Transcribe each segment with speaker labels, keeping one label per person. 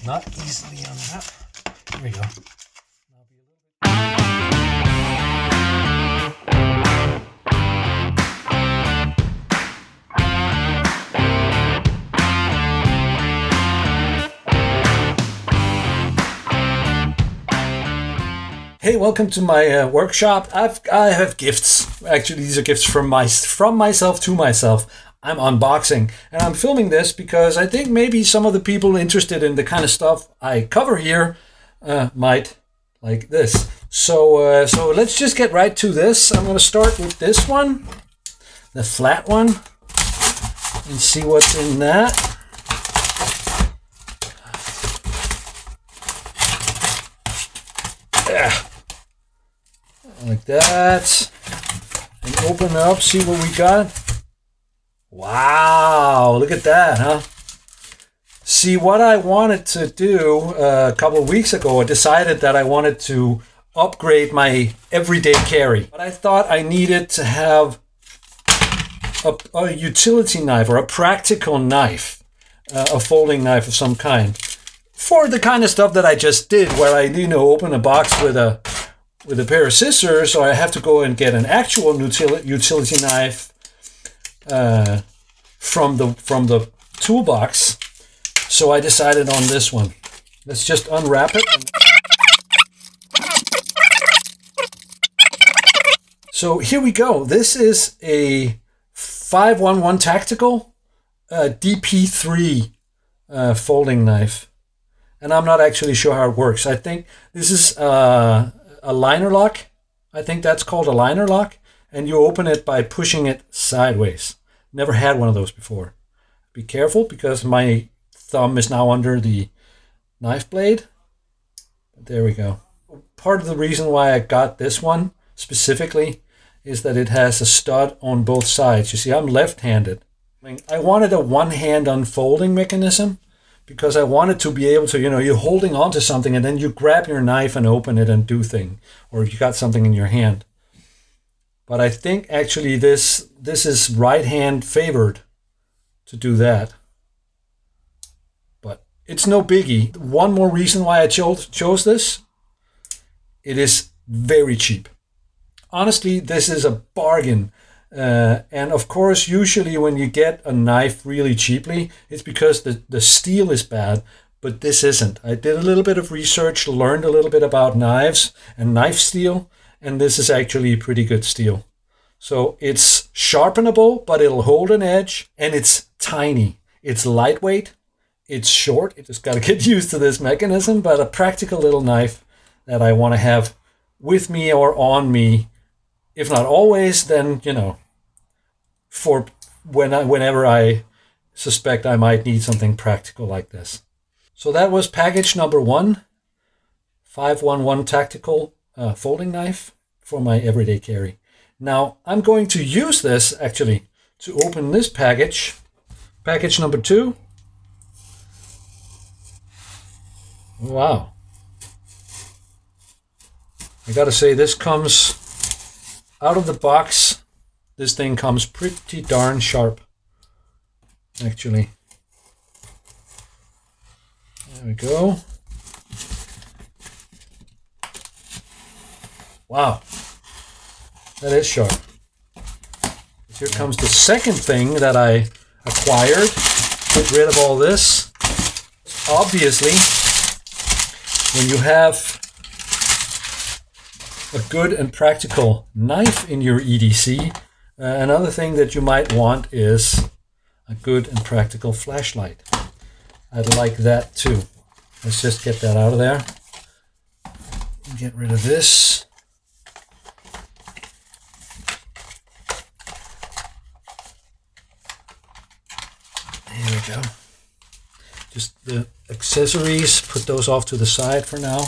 Speaker 1: not easily unwrap. Here we go. Hey, welcome to my workshop. I have gifts. Actually, these are gifts from myself to myself. I'm unboxing, and I'm filming this because I think maybe some of the people interested in the kind of stuff I cover here might like this. So let's just get right to this. I'm going to start with this one, the flat one, and see what's in that. Like that, and open up, see what we got. Wow, look at that, huh? See, what I wanted to do a couple of weeks ago, I decided that I wanted to upgrade my everyday carry. But I thought I needed to have a utility knife or a practical knife, a folding knife of some kind, for the kind of stuff that I just did, where I, open a box with a pair of scissors, or I have to go and get an actual utility knife from the toolbox. So I decided on this one. Let's just unwrap it. So here we go. This is a 511 Tactical DP3 folding knife. And I'm not actually sure how it works. I think this is a liner lock. I think that's called a liner lock, and you open it by pushing it sideways. Never had one of those before. Be careful, because my thumb is now under the knife blade. But there we go. Part of the reason why I got this one specifically is that it has a stud on both sides. You see, I'm left-handed. I wanted a one-hand unfolding mechanism, because I wanted to be able to, you're holding on to something and then you grab your knife and open it and do thing, or you got something in your hand. But I think actually this is right hand favored to do that. But it's no biggie. One more reason why I chose this, it is very cheap. Honestly, this is a bargain. And of course, usually when you get a knife really cheaply, it's because the steel is bad, but this isn't. I did a little bit of research, learned a little bit about knives and knife steel, and this is actually pretty good steel. So it's sharpenable, but it'll hold an edge, and it's tiny. It's lightweight, it's short. You just got to get used to this mechanism, but a practical little knife that I want to have with me or on me. If not always, then, for whenever I suspect I might need something practical like this. So that was package number 1, 511 Tactical folding knife for my everyday carry. Now, I'm going to use this, actually, to open this package. Package number 2. Wow. I gotta say, this comes out of the box. This thing comes pretty darn sharp, actually. There we go. Wow, that is sharp. Here comes the second thing that I acquired. Get rid of all this. Obviously, when you have a good and practical knife in your EDC, another thing that you might want is a good and practical flashlight. I'd like that too. Let's just get that out of there. Get rid of this. There we go. Just the accessories, put those off to the side for now.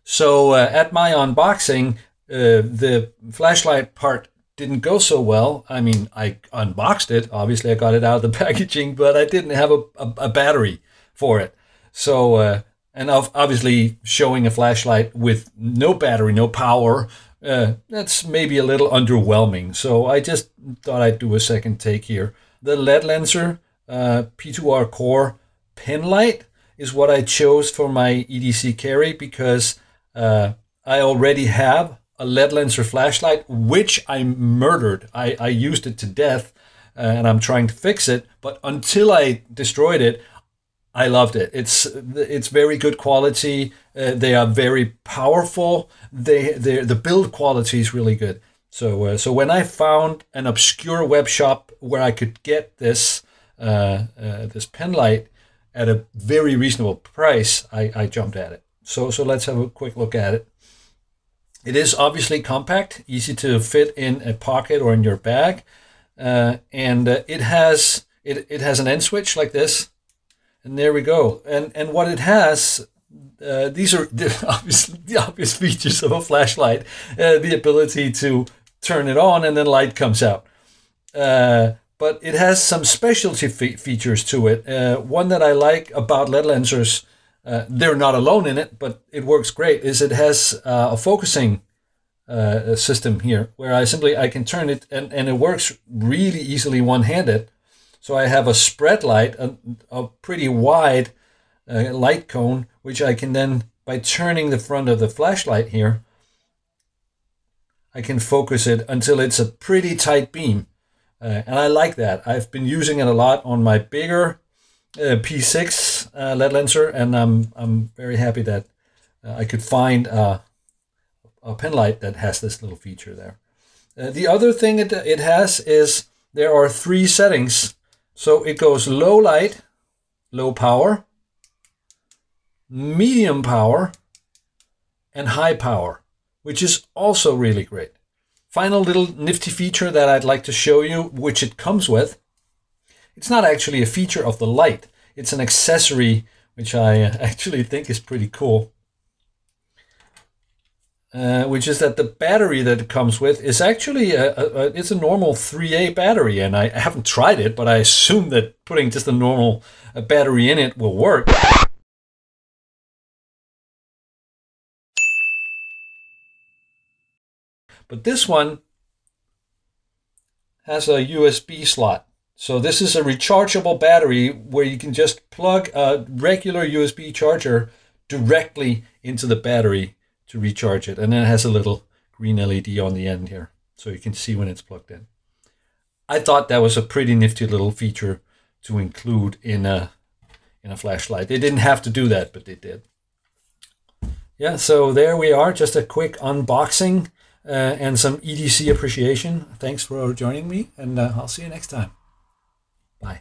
Speaker 1: So at my unboxing, the flashlight part didn't go so well. I mean, I unboxed it. Obviously, I got it out of the packaging, but I didn't have a battery for it. So, and obviously showing a flashlight with no battery, no power, that's maybe a little underwhelming. So I just thought I'd do a second take here. The Ledlenser P2R Core pen light is what I chose for my EDC carry because I already have a Ledlenser flashlight, which I murdered. I used it to death, and I'm trying to fix it. But until I destroyed it, I loved it. It's very good quality. They are very powerful. The build quality is really good. So when I found an obscure web shop where I could get this this pen light at a very reasonable price, I jumped at it. So let's have a quick look at it. It is obviously compact, easy to fit in a pocket or in your bag, and it has an end switch like this, and there we go. And what it has, these are the obvious features of a flashlight: the ability to turn it on and then light comes out. But it has some specialty features to it. One that I like about Ledlensers, they're not alone in it, but it works great, is it has a focusing system here where I can turn it and it works really easily one-handed. So I have a spread light, a pretty wide light cone, which I can then, by turning the front of the flashlight here, I can focus it until it's a pretty tight beam. And I like that. I've been using it a lot on my bigger P6 Ledlenser, and I'm very happy that I could find a pen light that has this little feature there. The other thing it has is there are 3 settings. So it goes low light, low power, medium power, and high power, which is also really great. Final little nifty feature that I'd like to show you, which it comes with. It's not actually a feature of the light. It's an accessory, which I actually think is pretty cool. Which is that the battery that it comes with is actually it's a normal 3A battery, and I haven't tried it, but I assume that putting just a normal battery in it will work. But this one has a USB slot. So this is a rechargeable battery where you can just plug a regular USB charger directly into the battery to recharge it. And then it has a little green LED on the end here, so you can see when it's plugged in. I thought that was a pretty nifty little feature to include in a flashlight. They didn't have to do that, but they did. Yeah, so there we are. Just a quick unboxing and some EDC appreciation. Thanks for joining me, and I'll see you next time. Bye.